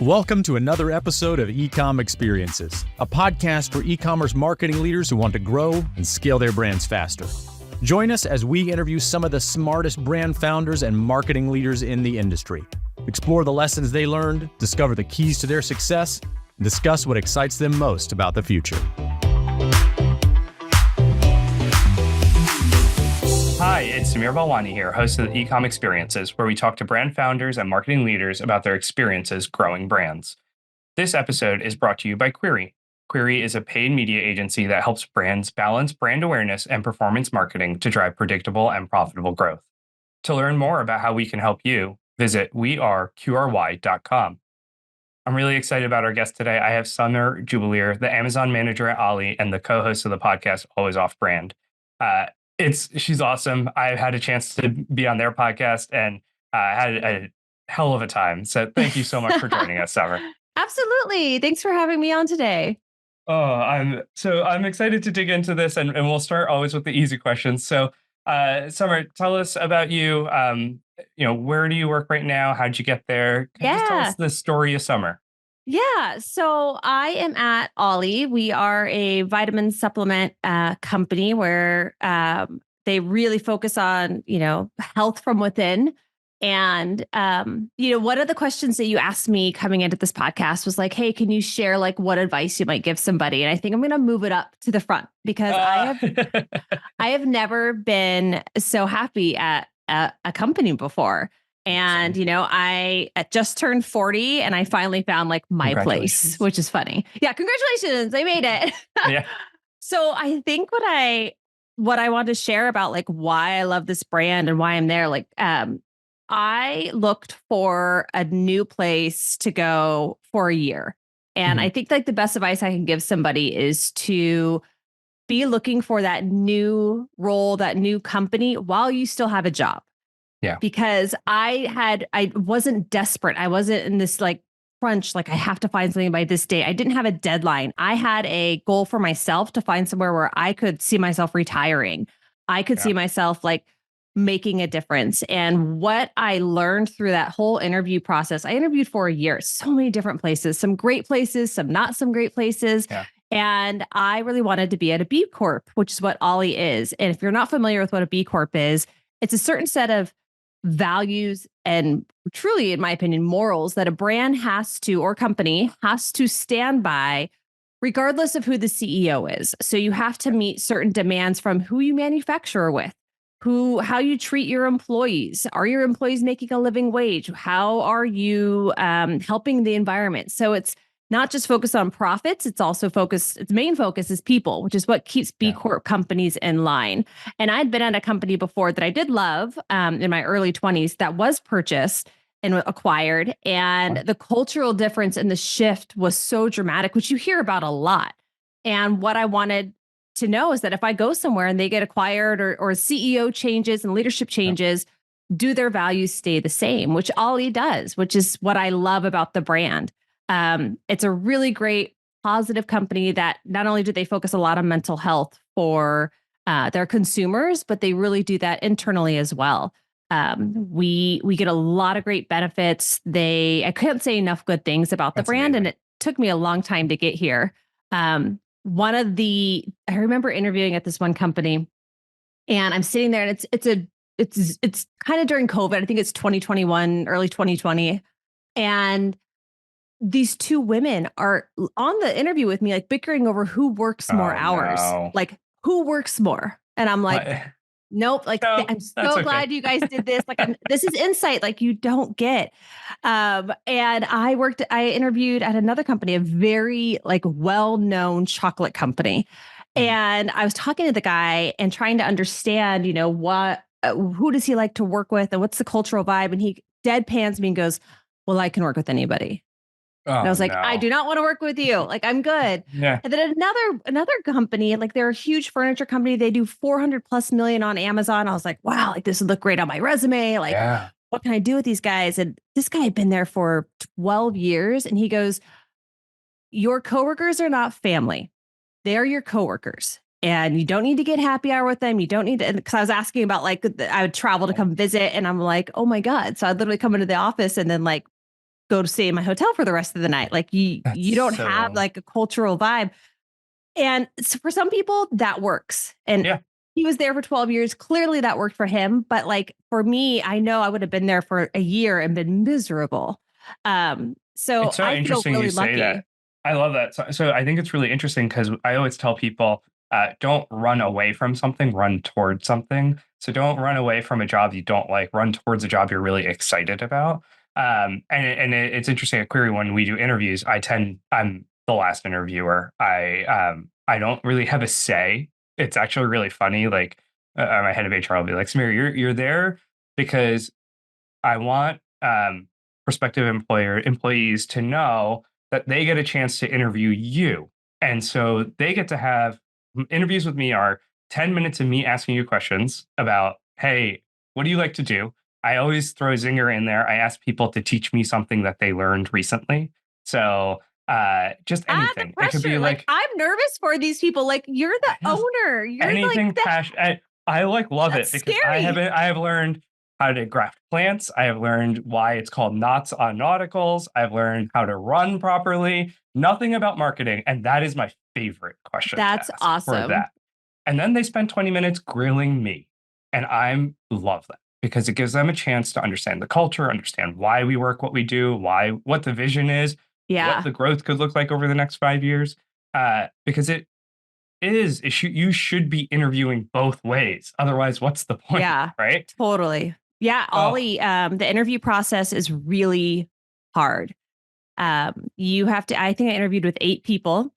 Welcome to another episode of Ecom Experiences, a podcast for e-commerce marketing leaders who want to grow and scale their brands faster. Join us as we interview some of the smartest brand founders and marketing leaders in the industry. Explore the lessons they learned, discover the keys to their success, and discuss what excites them most about the future. Hi, it's Samir Balwani here, host of the Ecom Experiences, where we talk to brand founders and marketing leaders about their experiences growing brands. This episode is brought to you by Query. Query is a paid media agency that helps brands balance brand awareness and performance marketing to drive predictable and profitable growth. To learn more about how we can help you, visit weareqry.com. I'm really excited about our guest today. I have Summer Jubelirer, the Amazon manager at OLLY and the co-host of the podcast Always Off Brand. She's awesome. I've had a chance to be on their podcast and had a hell of a time. So thank you so much for joining us, Summer. Absolutely. Thanks for having me on today. Oh, I'm excited to dig into this, and we'll start always with the easy questions. So, Summer, tell us about you. Where do you work right now? How'd you get there? Just tell us the story of Summer. Yeah. So I am at OLLY. We are a vitamin supplement company where they really focus on, health from within. And, one of the questions that you asked me coming into this podcast was like, hey, can you share like what advice you might give somebody? And I think I'm going to move it up to the front because I have never been so happy at a company before. And, I just turned 40 and I finally found like my place, which is funny. Yeah. Congratulations. I made it. Yeah. So I think what I want to share about like why I love this brand and why I'm there, like, I looked for a new place to go for a year. And I think like the best advice I can give somebody is to be looking for that new role, that new company while you still have a job. Yeah. Because I wasn't desperate. I wasn't in this like crunch, like I have to find something by this date. I didn't have a deadline. I had a goal for myself to find somewhere where I could see myself retiring. I could see myself like making a difference. And what I learned through that whole interview process, I interviewed for a year, so many different places, some great places, some not some great places. Yeah. And I really wanted to be at a B Corp, which is what OLLY is. And if you're not familiar with what a B Corp is, it's a certain set of values and truly, in my opinion, morals that a brand has to, or company has to stand by, regardless of who the CEO is. So you have to meet certain demands from who you manufacture with, how you treat your employees. Are your employees making a living wage? How are you helping the environment? So it's not just focused on profits. It's also its main focus is people, which is what keeps B Corp companies in line. And I'd been at a company before that I did love in my early 20s that was purchased and acquired. And the cultural difference and the shift was so dramatic, which you hear about a lot. And what I wanted to know is that if I go somewhere and they get acquired or CEO changes and leadership changes, do their values stay the same, which OLLY does, which is what I love about the brand. It's a really great, positive company that not only do they focus a lot on mental health for their consumers, but they really do that internally as well. We get a lot of great benefits. I couldn't say enough good things about the brand, and it took me a long time to get here. I remember interviewing at this one company, and I'm sitting there, and it's kind of during COVID. I think it's 2021, early 2020, and these two women are on the interview with me, like bickering over who works more hours, like who works more. And I'm like, nope. Like, no, I'm so glad you guys did this. Like, this is insight like you don't get. And I interviewed at another company, a very like well-known chocolate company. And I was talking to the guy and trying to understand, who does he like to work with and what's the cultural vibe? And he deadpans me and goes, well, I can work with anybody. And I was like, I do not want to work with you. Like, I'm good. Yeah. And then another company, like they're a huge furniture company. They do 400+ million on Amazon. I was like, wow, like this would look great on my resume. Like, what can I do with these guys? And this guy had been there for 12 years. And he goes, your coworkers are not family. They're your coworkers. And you don't need to get happy hour with them. You don't need to, because I was asking about like, I would travel to come visit and I'm like, oh my God. So I'd literally come into the office and then like go to stay in my hotel for the rest of the night. Like you don't have So, like a cultural vibe. And so for some people that works. And yeah, he was there for 12 years. Clearly that worked for him. But like for me, I know I would have been there for a year and been miserable. So it's so I feel interesting you really say that. lucky. I love that. So I think it's really interesting because I always tell people, don't run away from something, run towards something. So don't run away from a job you don't like, run towards a job you're really excited about. It's interesting at Query when we do interviews, I'm the last interviewer. I don't really have a say. It's actually really funny. Like my head of HR will be like, Samir, you're there because I want prospective employees to know that they get a chance to interview you. And so they get to have interviews with me are 10 minutes of me asking you questions about, hey, what do you like to do? I always throw a zinger in there. I ask people to teach me something that they learned recently. So just The anything. It could be pressure. Like like I'm nervous for these people. Like you're the just owner. You're like anything the passion. I like love it that's because scary. I have learned how to graft plants. I have learned why it's called knots on nauticals. I've learned how to run properly. Nothing about marketing, and that is my favorite question to That's ask for awesome. that. And then they spend 20 minutes grilling me, and I love that because it gives them a chance to understand the culture, understand why we work what we do, what the vision is, what Yeah. the growth could look like over the next 5 years. Because you should be interviewing both ways. Otherwise, what's the point, Yeah. right? Totally. Yeah. Oh, Ollie, the interview process is really hard. You have to, I think I interviewed with 8 people.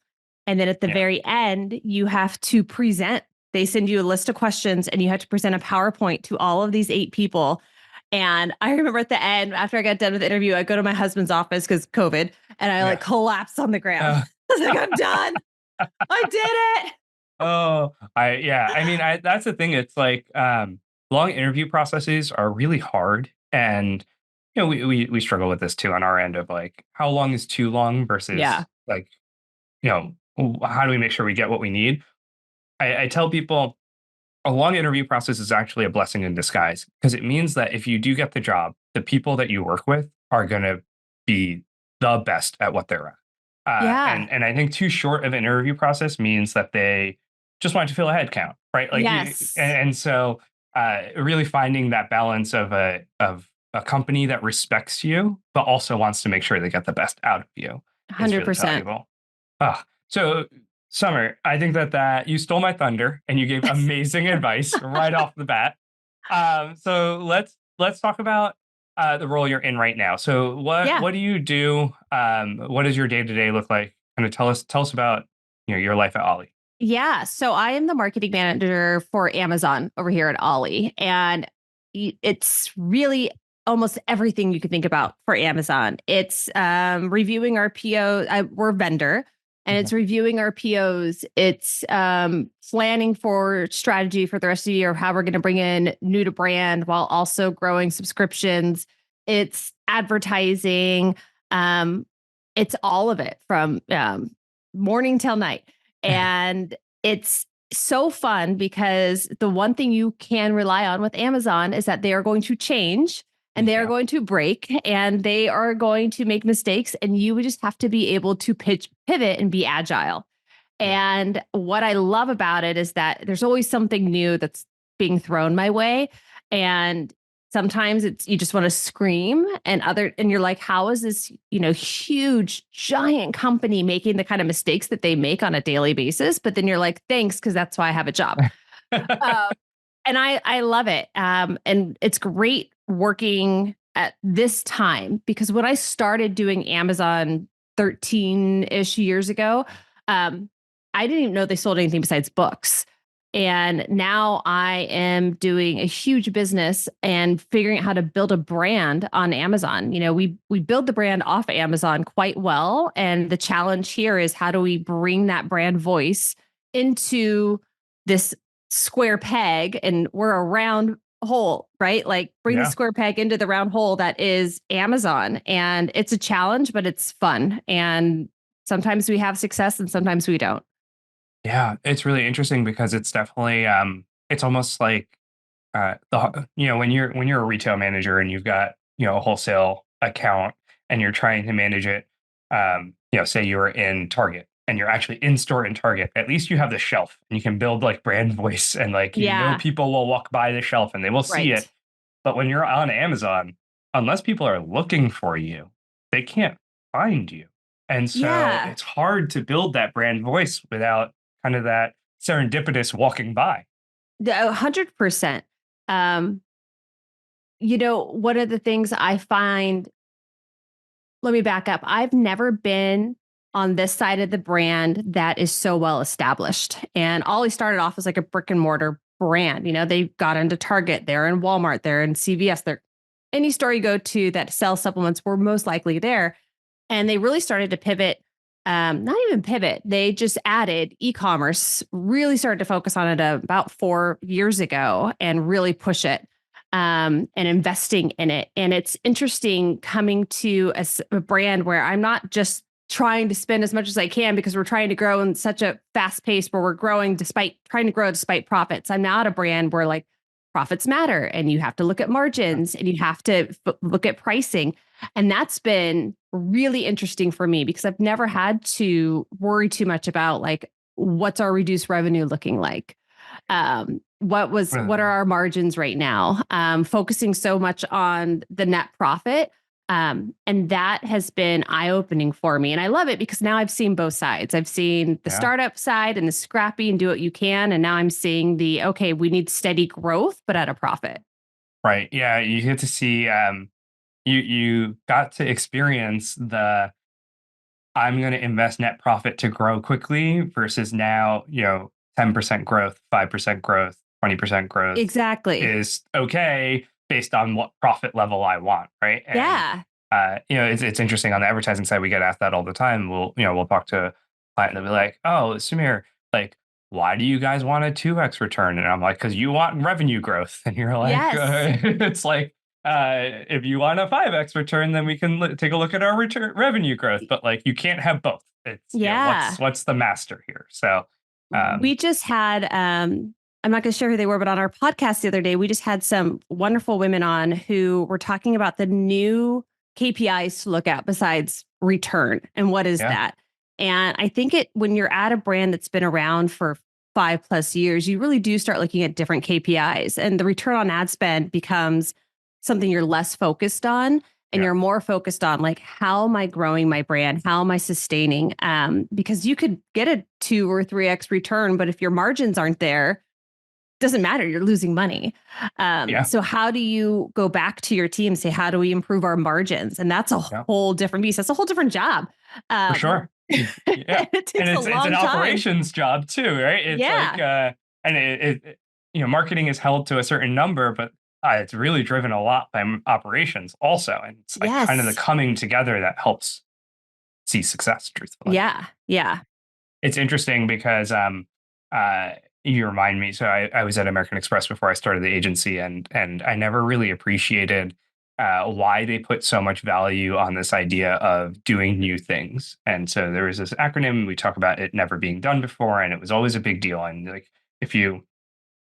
And then at the yeah. very end, you have to present. They send you a list of questions and you have to present a PowerPoint to all of these 8 people. And I remember at the end, after I got done with the interview, I go to my husband's office because COVID and I like Yeah. collapsed on the ground. Uh, I was like, I'm done. I did it. yeah. I mean, that's the thing. It's like long interview processes are really hard, and we struggle with this too on our end of like how long is too long Yeah. versus like how do we make sure we get what we need. I tell people a long interview process is actually a blessing in disguise because it means that if you do get the job, the people that you work with are going to be the best at what they're at. Yeah. And I think too short of an interview process means that they just want to fill a head count, right? Like, Yes. and so really finding that balance of a company that respects you but also wants to make sure they get the best out of you is really 100%. valuable. So Summer, I think that you stole my thunder and you gave amazing advice right off the bat. So let's talk about the role you're in right now. So Yeah. what do you do? What does your day to day look like? Kind of tell us about your life at Ollie. Yeah. So I am the marketing manager for Amazon over here at Ollie. And it's really almost everything you could think about for Amazon. It's reviewing our PO. We're a vendor and Mhm. it's reviewing our POs. It's planning for strategy for the rest of the year of how we're going to bring in new to brand while also growing subscriptions. It's advertising. Um, it's all of it from morning till night. And it's so fun because the one thing you can rely on with Amazon is that they are going to change and they are Yeah, going to break and they are going to make mistakes. And you would just have to be able to pivot and be agile. yeah, And what I love about it is that there's always something new that's being thrown my way. And sometimes it's you just want to scream and you're like, how is this, huge, giant company making the kind of mistakes that they make on a daily basis? But then you're like, thanks, because that's why I have a job. Uh, and I love it. And it's great working at this time because when I started doing Amazon 13-ish years ago, um, I didn't even know they sold anything besides books. And now I am doing a huge business and figuring out how to build a brand on Amazon. We build the brand off Amazon quite well. And the challenge here is how do we bring that brand voice into this square peg and we're a round hole, right? Like bring the yeah, square peg into the round hole that is Amazon. And it's a challenge, but it's fun. And sometimes we have success and sometimes we don't. yeah. It's really interesting because it's definitely it's almost like when you're a retail manager and you've got a wholesale account and you're trying to manage it, say you were in Target and you're actually in store in Target, at least you have the shelf and you can build like brand voice and like, Yeah. people will walk by the shelf and they will see it. Right. But when you're on Amazon, unless people are looking for you, they can't find you. And so Yeah. it's hard to build that brand voice without kind of that serendipitous walking by. 100%. Um, one of the things I find, let me back up. I've never been on this side of the brand that is so well established. And Ollie started off as like a brick and mortar brand. They got into Target, they're in Walmart, they're in CVS, they're any store you go to that sells supplements were most likely there. And they really started to pivot. Not even pivot. They just added e-commerce, really started to focus on it about 4 years ago and really push it and investing in it. And it's interesting coming to a brand where I'm not just trying to spend as much as I can because we're trying to grow in such a fast pace where we're growing despite profits. I'm now at a brand where like profits matter and you have to look at margins and you have to look at pricing. And that's been really interesting for me because I've never had to worry too much about like, what's our reduced revenue looking like? What are our margins right now? Focusing so much on the net profit. And that has been eye-opening for me. And I love it because now I've seen both sides. I've seen the startup side and the scrappy and do what you can. And now I'm seeing okay, we need steady growth, but at a profit. Right. Yeah. You get to see, you got to experience the I'm going to invest net profit to grow quickly versus now, 10% growth, 5% growth, 20% growth Exactly. is okay based on what profit level I want. Right. And, Yeah. it's interesting on the advertising side. We get asked that all the time. We'll talk to a client and they'll be like, oh, Samir, like, why do you guys want a 2x return? And I'm like, because you want revenue growth. And you're like, Yes. it's like, if you want a 5x return, then we can take a look at our revenue growth. But like, you can't have both. It's Yeah. what's the master here? So We just had I'm not going to share who they were, but on our podcast the other day, we just had some wonderful women on who were talking about the new KPIs to look at besides return and what is yeah, that. And I think when you're at a brand that's been around for 5+ years, you really do start looking at different KPIs, and the return on ad spend becomes something you're less focused on. And yeah, you're more focused on like, how am I growing my brand? How am I sustaining? Because you could get a 2 or 3x return, but if your margins aren't there, doesn't matter. You're losing money. yeah, So how do you go back to your team and say, how do we improve our margins? And that's a yeah, whole different beast. That's a whole different job. for Um, sure. Yeah, it and takes a it's an long time. operations job too, right? It's like, Yeah. and marketing is held to a certain number, but it's really driven a lot by operations also, and it's like kind of the Yes. coming together that helps see success. Truthfully, Yeah. Yeah. it's interesting because uh, you remind me. So I was at American Express before I started the agency, and I never really appreciated why they put so much value on this idea of doing new things. And so there was this acronym we talk about it never being done before, and it was always a big deal. And like if you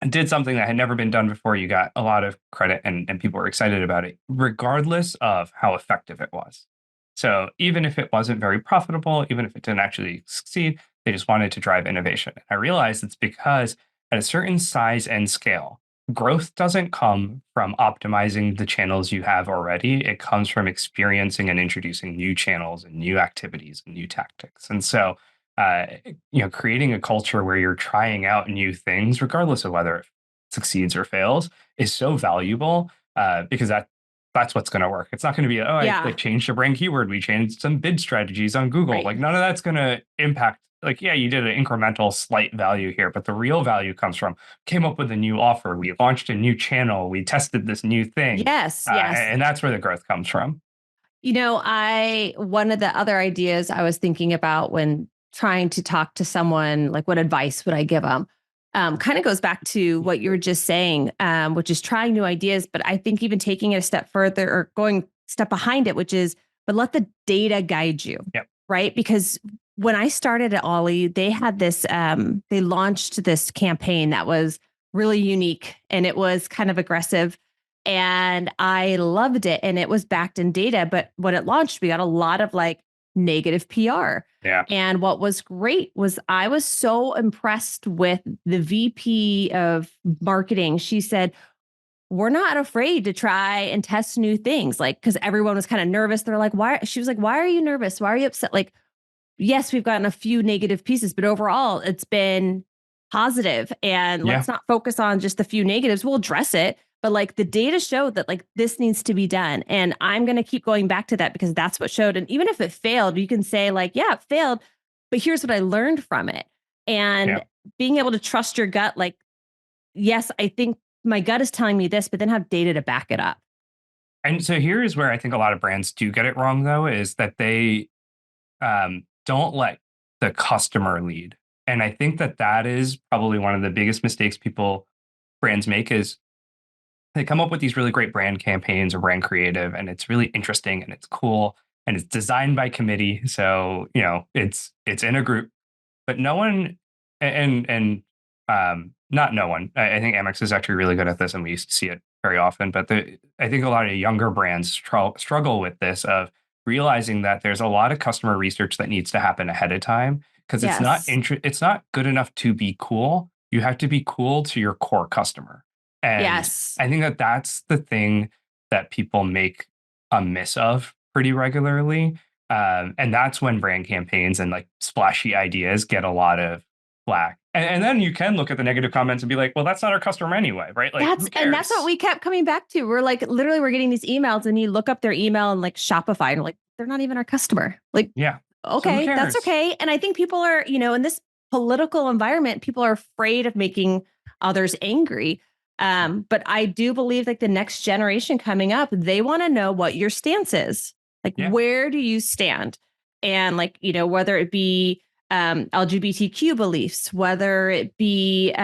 did something that had never been done before, you got a lot of credit and people were excited about it, regardless of how effective it was. So even if it wasn't very profitable, even if it didn't actually succeed, they just wanted to drive innovation. I realized it's because at a certain size and scale, growth doesn't come from optimizing the channels you have already. It comes from experiencing and introducing new channels and new activities and new tactics. And so uh, creating a culture where you're trying out new things, regardless of whether it succeeds or fails, is so valuable because that's what's going to work. It's not going to be, oh, I Yeah. like changed a brand keyword. We changed some bid strategies on Google. Right. Like none of that's going to impact. Like, yeah, you did an incremental slight value here, but the real value comes from came up with a new offer. We launched a new channel. We tested this new thing. Yes. Yes. And that's where the growth comes from. One of the other ideas I was thinking about when trying to talk to someone, like what advice would I give them? Kind of goes back to what you were just saying, which is trying new ideas. But I think even taking it a step further or going step behind it, which is, but let the data guide you, Yep. right? Because when I started at OLLY, they had this, they launched this campaign that was really unique and it was kind of aggressive. And I loved it. And it was backed in data. But when it launched, we got a lot of like negative PR. Yeah. And what was great was I was so impressed with the VP of marketing. She said, we're not afraid to try and test new things. Like, because everyone was kind of nervous. They're like, why? She was like, why are you nervous? Why are you upset? Like, yes, we've gotten a few negative pieces, but overall it's been positive. And Yeah. let's not focus on just the few negatives. We'll address it. But like the data showed that like this needs to be done. And I'm going to keep going back to that because that's what showed. And even if it failed, you can say like, yeah, it failed, but here's what I learned from it. And being able to trust your gut, like, yes, I think my gut is telling me this, but then have data to back it up. And so here is where I think a lot of brands do get it wrong, though, is that they don't let the customer lead. And I think that that is probably one of the biggest mistakes brands make is they come up with these really great brand campaigns or brand creative, and it's really interesting and it's cool and it's designed by committee. So, it's in a group, but no one and not no one. I think Amex is actually really good at this, and we used to see it very often. But I think a lot of younger brands struggle with this of realizing that there's a lot of customer research that needs to happen ahead of time because it's not good enough to be cool. You have to be cool to your core customer. And I think that that's the thing that people make a miss of pretty regularly. And that's when brand campaigns and like splashy ideas get a lot of flack. And then you can look at the negative comments and be like, well, that's not our customer anyway, right? Like, and that's what we kept coming back to. We're like, literally, we're getting these emails and you look up their email and like Shopify and like, they're not even our customer. Like, yeah. Okay, so that's okay. And I think people are, in this political environment, people are afraid of making others angry. But I do believe like the next generation coming up, they want to know what your stance is. Like, where do you stand? And like, whether it be LGBTQ beliefs, whether it be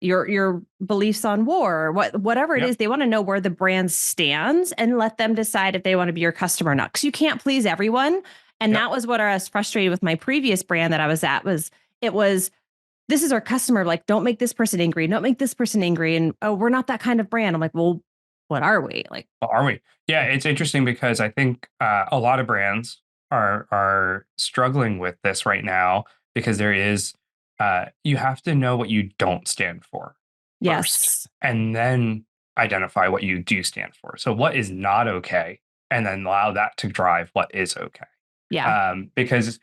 your beliefs on war, whatever it is, they want to know where the brand stands and let them decide if they want to be your customer or not. Because you can't please everyone. And that was what I was frustrated with my previous brand that I was at this is our customer. Like, don't make this person angry. Don't make this person angry. And, oh, we're not that kind of brand. I'm like, well, what are we? Like, what are we? Yeah, it's interesting because I think a lot of brands are struggling with this right now because there is, you have to know what you don't stand for first, and then identify what you do stand for. So what is not okay, and then allow that to drive what is okay. Yeah. Because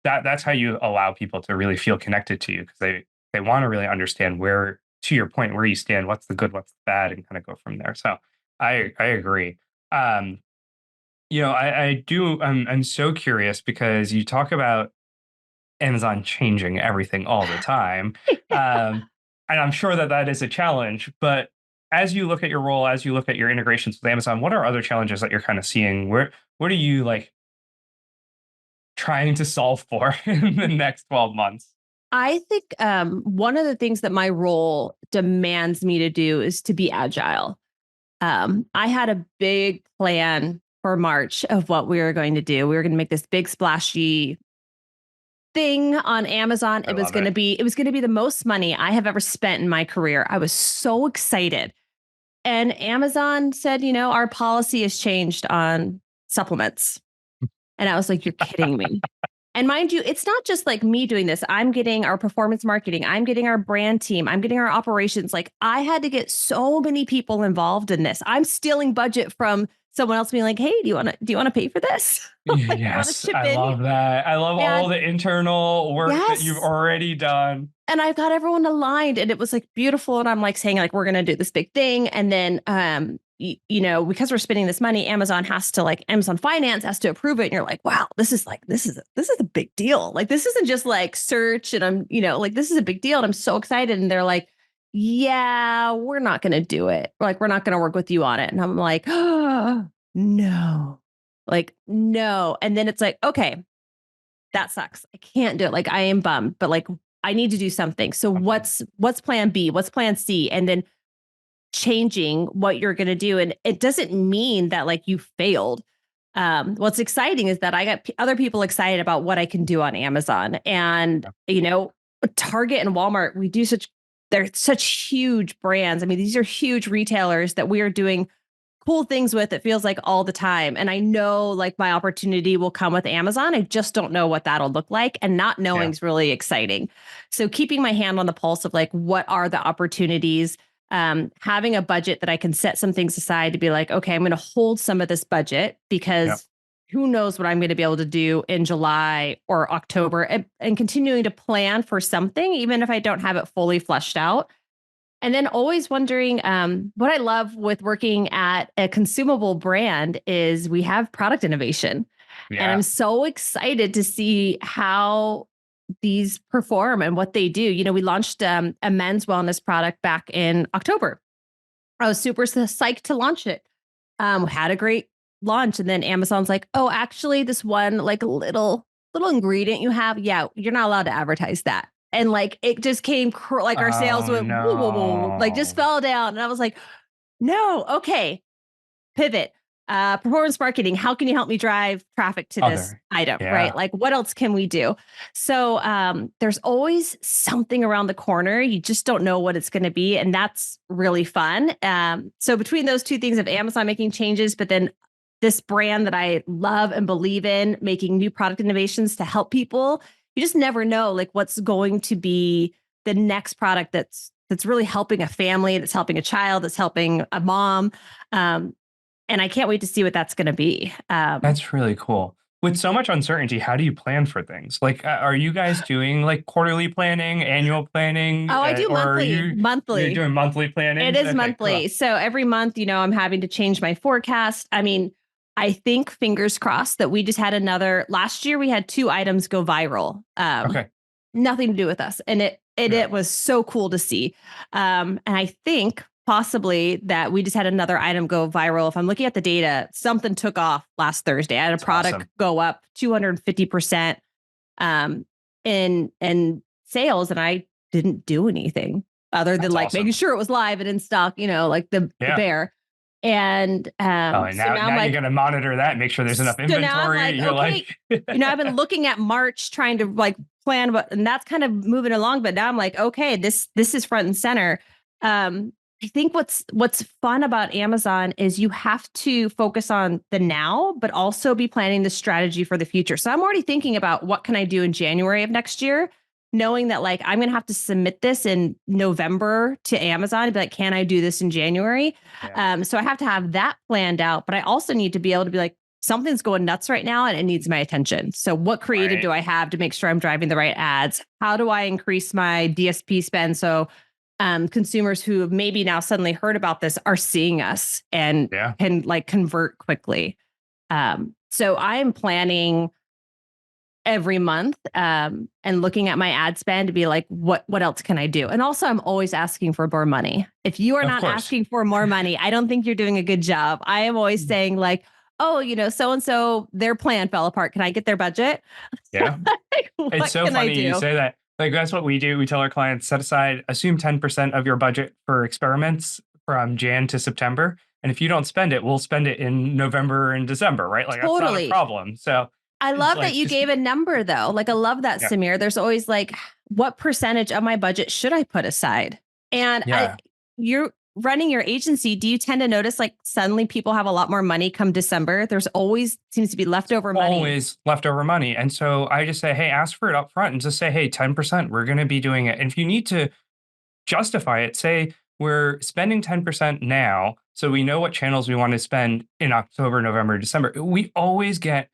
that's how you allow people to really feel connected to you because they want to really understand where, to your point, where you stand, what's the good, what's the bad, and kind of go from there. So I agree. I do. I'm so curious because you talk about Amazon changing everything all the time, and I'm sure that is a challenge. But as you look at your role, as you look at your integrations with Amazon, what are other challenges that you're kind of seeing? What are you like trying to solve for in the next 12 months? I think one of the things that my role demands me to do is to be agile. I had a big plan for March of what we were going to do. We were going to make this big splashy thing on Amazon. It was going to be the most money I have ever spent in my career. I was so excited. And Amazon said, our policy has changed on supplements. And I was like, you're kidding me. And mind you, it's not just like me doing this. I'm getting our performance marketing. I'm getting our brand team. I'm getting our operations. Like, I had to get so many people involved in this. I'm stealing budget from someone else being like, hey, do you want to pay for this? Like, yes, I love that. I love all the internal work that you've already done. And I got everyone aligned and it was like beautiful. And I'm like saying like, we're going to do this big thing. And then, because we're spending this money, Amazon Finance has to approve it. And you're like, wow, this is a big deal. Like, this isn't just like search. And I'm, this is a big deal. And I'm so excited. And they're like, yeah, we're not going to do it. Like, we're not going to work with you on it. And I'm like, oh, no, like, no. And then it's like, okay, that sucks. I can't do it. Like, I am bummed, but like, I need to do something. So what's plan B? What's plan C? And then changing what you're going to do. And it doesn't mean that like you failed. What's exciting is that I got other people excited about what I can do on Amazon and, Target and Walmart, they're such huge brands. I mean, these are huge retailers that we are doing cool things with, it feels like all the time. And I know like my opportunity will come with Amazon. I just don't know what that'll look like. And not knowing is really exciting. So keeping my hand on the pulse of like, what are the opportunities? Having a budget that I can set some things aside to be like, okay, I'm going to hold some of this budget because who knows what I'm going to be able to do in July or October, and continuing to plan for something, even if I don't have it fully fleshed out. And then always wondering, what I love with working at a consumable brand is we have product innovation. And I'm so excited to see how these perform and what they do. You know, we launched a men's wellness product back in October. I was super psyched to launch it. Had a great launch. And then Amazon's like, oh, actually, this one like little ingredient you have, yeah, you're not allowed to advertise that. And like, it just came like our sales went, whoa, whoa, whoa, like just fell down. And I was like, no, okay, pivot. Performance marketing. How can you help me drive traffic to this item? Right? Like, what else can we do? So there's always something around the corner. You just don't know what it's going to be. And that's really fun. So between those two things of Amazon making changes, but then this brand that I love and believe in, making new product innovations to help people, you just never know like what's going to be the next product that's really helping a family, that's helping a child, that's helping a mom. And I can't wait to see what that's going to be. That's really cool. With so much uncertainty, how do you plan for things? Like, are you guys doing like quarterly planning, annual planning? Oh, I do monthly. You're doing monthly planning? It is monthly. Cool. So every month, you know, I'm having to change my forecast. I mean, I think fingers crossed that we just had last year we had 2 items go viral. Nothing to do with us. And it was so cool to see. And I think possibly that we just had another item go viral. If I'm looking at the data, something took off last Thursday. I had a product go up 250% in sales, and I didn't do anything other than making sure it was live and in stock, you know, like the bear. And now you got to monitor that, make sure there's enough inventory. You're like, you know, I've been looking at March trying to like plan and that's kind of moving along. But now I'm like, okay, this is front and center. I think what's fun about Amazon is you have to focus on the now, but also be planning the strategy for the future. So I'm already thinking about what can I do in January of next year, knowing that like I'm going to have to submit this in November to Amazon and be like, can I do this in January? So I have to have that planned out, but I also need to be able to be like, something's going nuts right now and it needs my attention. So what creative do I have to make sure I'm driving the right ads? How do I increase my DSP spend? So consumers who have maybe now suddenly heard about this are seeing us and can like convert quickly. So I am planning every month and looking at my ad spend to be like, what else can I do? And also I'm always asking for more money. If you are not asking for more money, I don't think you're doing a good job. I am always saying like, oh, you know, so-and-so, their plan fell apart. Can I get their budget? Yeah. Like, it's so funny you say that. Like, that's what we do. We tell our clients, assume 10% of your budget for experiments from Jan to September. And if you don't spend it, we'll spend it in November and December, right? Like, that's not a problem. So I love that you gave a number though. Like, I love that, Samir. There's always like, what percentage of my budget should I put aside? And you're running your agency. Do you tend to notice like suddenly people have a lot more money come December? There's always seems to be leftover money. Always leftover money. And so I just say, hey, ask for it up front and just say, hey, 10%, we're going to be doing it. And if you need to justify it, say we're spending 10% now, so we know what channels we want to spend in October, November, December. We always get,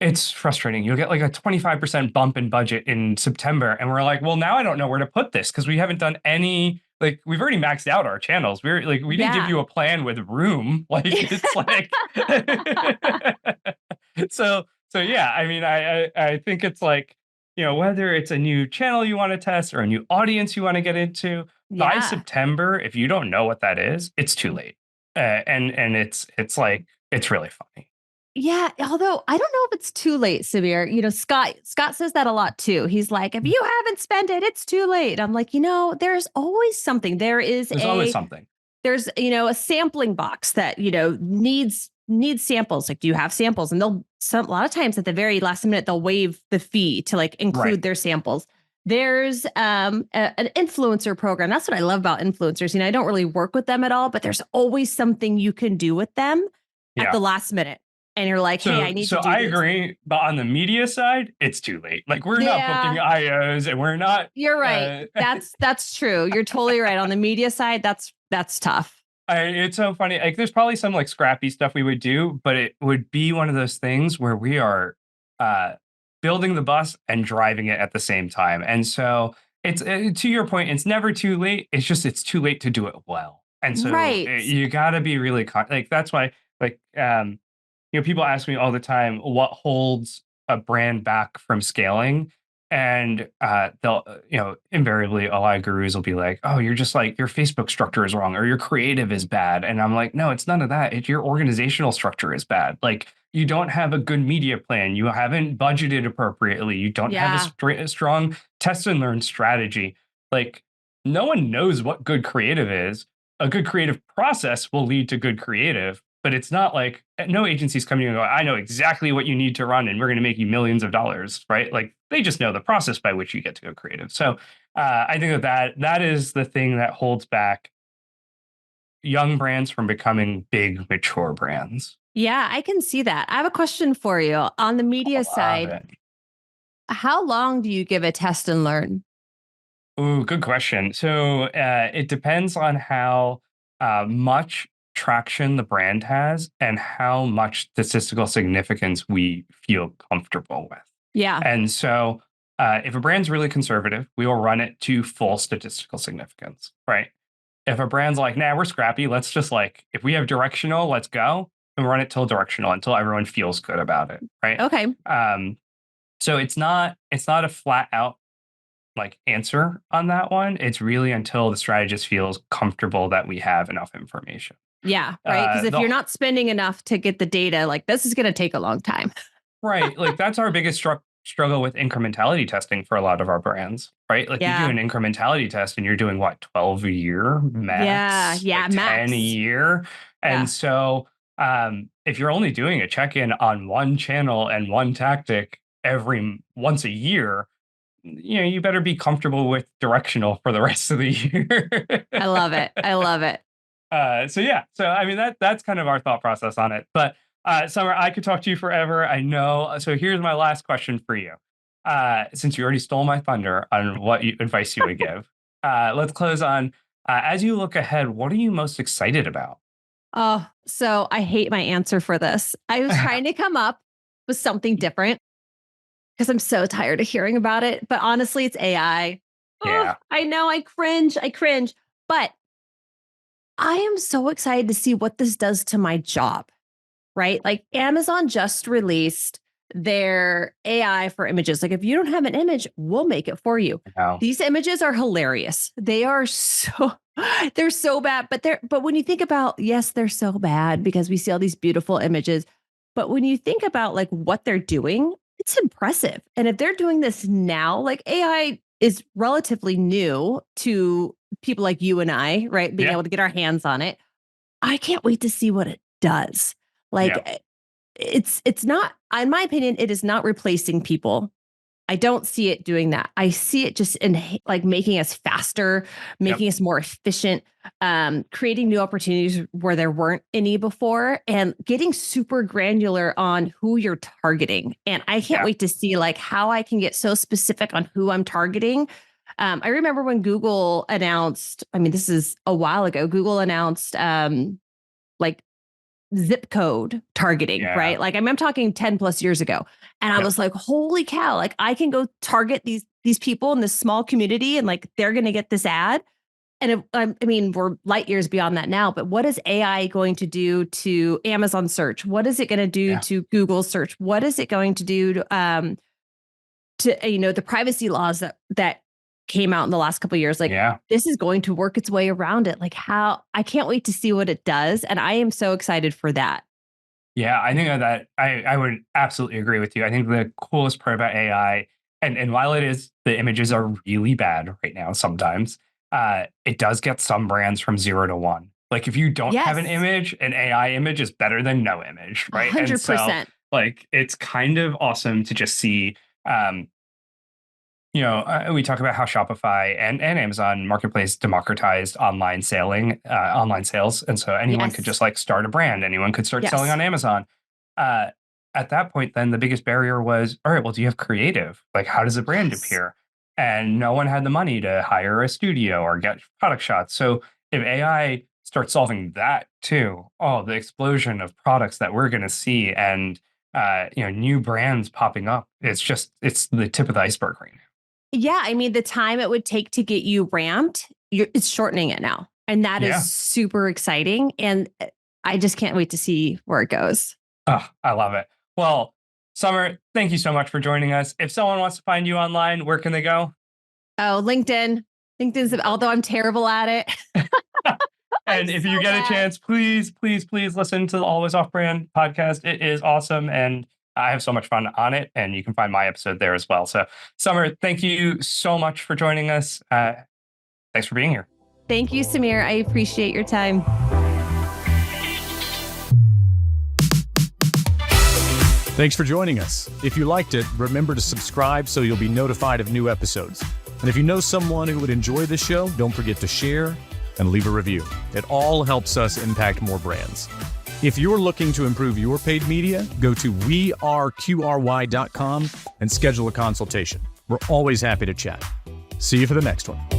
it's frustrating. You'll get like a 25% bump in budget in September. And we're like, well, now I don't know where to put this because we haven't done any. Like, we've already maxed out our channels. We're like, we didn't give you a plan with room. Like, it's like, so yeah. I mean, I think it's like, you know, whether it's a new channel you want to test or a new audience you want to get into by September, if you don't know what that is, it's too late. And it's like, it's really funny. Yeah. Although I don't know if it's too late, Samir. You know, Scott says that a lot too. He's like, if you haven't spent it, it's too late. I'm like, you know, there's always something. There's always something. There's, you know, a sampling box that, you know, needs samples. Like, do you have samples? And a lot of times at the very last minute, they'll waive the fee to like include their samples. There's an influencer program. That's what I love about influencers. You know, I don't really work with them at all, but there's always something you can do with them at the last minute. And you're like, hey, I need to do I this. agree. But on the media side, it's too late. Like we're not booking IOs and we're not. You're right. That's true. You're totally right. On the media side, that's tough. It's so funny. Like there's probably some like scrappy stuff we would do, but it would be one of those things where we are building the bus and driving it at the same time. And so it's to your point, it's never too late. It's just it's too late to do it well. And so you got to be really like that's why like people ask me all the time what holds a brand back from scaling. And they'll, invariably a lot of gurus will be like, oh, you're just like your Facebook structure is wrong or your creative is bad. And I'm like, no, it's none of that. It's your organizational structure is bad. Like you don't have a good media plan. You haven't budgeted appropriately. You don't have a strong test and learn strategy. Like no one knows what good creative is. A good creative process will lead to good creative. But it's not like no agency's coming and go, I know exactly what you need to run and we're going to make you millions of dollars, right? Like they just know the process by which you get to go creative. So I think that is the thing that holds back young brands from becoming big, mature brands. Yeah, I can see that. I have a question for you. On the media side, how long do you give a test and learn? Ooh, good question. So it depends on how much traction the brand has and how much statistical significance we feel comfortable with. Yeah. And so if a brand's really conservative, we will run it to full statistical significance, right? If a brand's like, nah, we're scrappy, let's just like, if we have directional, let's go and run it till directional until everyone feels good about it, right? Okay. So it's not a flat out like answer on that one. It's really until the strategist feels comfortable that we have enough information. Yeah, right. Because if you're not spending enough to get the data, like this is going to take a long time. Right. Like that's our biggest struggle with incrementality testing for a lot of our brands, right? Like you do an incrementality test and you're doing what, 12 a year max? Yeah, like max. 10 a year. And so if you're only doing a check-in on one channel and one tactic once a year, you better be comfortable with directional for the rest of the year. I love it. So I mean that's kind of our thought process on it. But Summer, I could talk to you forever. I know. So here's my last question for you. Since you already stole my thunder on what advice you would give, let's close on as you look ahead. What are you most excited about? Oh, so I hate my answer for this. I was trying to come up with something different because I'm so tired of hearing about it. But honestly, it's AI. Yeah, I know. I cringe. But I am so excited to see what this does to my job, right? Like Amazon just released their AI for images. Like if you don't have an image, we'll make it for you. These images are hilarious. They're so bad, but when you think about, yes, they're so bad because we see all these beautiful images. But when you think about like what they're doing, it's impressive. And if they're doing this now, like AI is relatively new to people like you and I, right? Being able to get our hands on it. I can't wait to see what it does. Like it's not, in my opinion, it is not replacing people. I don't see it doing that. I see it just in like making us faster, making us more efficient, creating new opportunities where there weren't any before, and getting super granular on who you're targeting. And I can't wait to see like how I can get so specific on who I'm targeting. I remember when Google announced, I mean, this is a while ago, Google announced like zip code targeting, right? Like I'm talking 10 plus years ago. And I was like, holy cow, like I can go target these people in this small community and like they're going to get this ad. And I mean, we're light years beyond that now, but what is AI going to do to Amazon search? What is it going to do to Google search? What is it going to do to the privacy laws that came out in the last couple of years? Like this is going to work its way around it. Like how I can't wait to see what it does. And I am so excited for that. Yeah, I think that I would absolutely agree with you. I think the coolest part about AI, and while the images are really bad right now sometimes, it does get some brands from 0 to 1. Like if you don't have an image, an AI image is better than no image, right? 100%. And so, like it's kind of awesome to just see We talk about how Shopify and Amazon Marketplace democratized online sales. And so anyone could Yes. just like start a brand. Anyone could start selling Yes. on Amazon. Uh, at that point, then the biggest barrier was, all right, well, do you have creative? Like, how does a brand Yes. appear? And no one had the money to hire a studio or get product shots. So if AI starts solving that too, oh, the explosion of products that we're going to see and new brands popping up. It's the tip of the iceberg right now. Yeah, I mean, the time it would take to get you ramped, it's shortening it now. And that is Yeah. super exciting. And I just can't wait to see where it goes. Oh, I love it. Well, Summer, thank you so much for joining us. If someone wants to find you online, where can they go? Oh, LinkedIn. LinkedIn's, although I'm terrible at it. And if you get a chance, please, please, please listen to the Always Off Brand podcast. It is awesome. And I have so much fun on it. And you can find my episode there as well. So, Summer, thank you so much for joining us. Thanks for being here. Thank you, Samir. I appreciate your time. Thanks for joining us. If you liked it, remember to subscribe so you'll be notified of new episodes. And if you know someone who would enjoy this show, don't forget to share and leave a review. It all helps us impact more brands. If you're looking to improve your paid media, go to weareqry.com and schedule a consultation. We're always happy to chat. See you for the next one.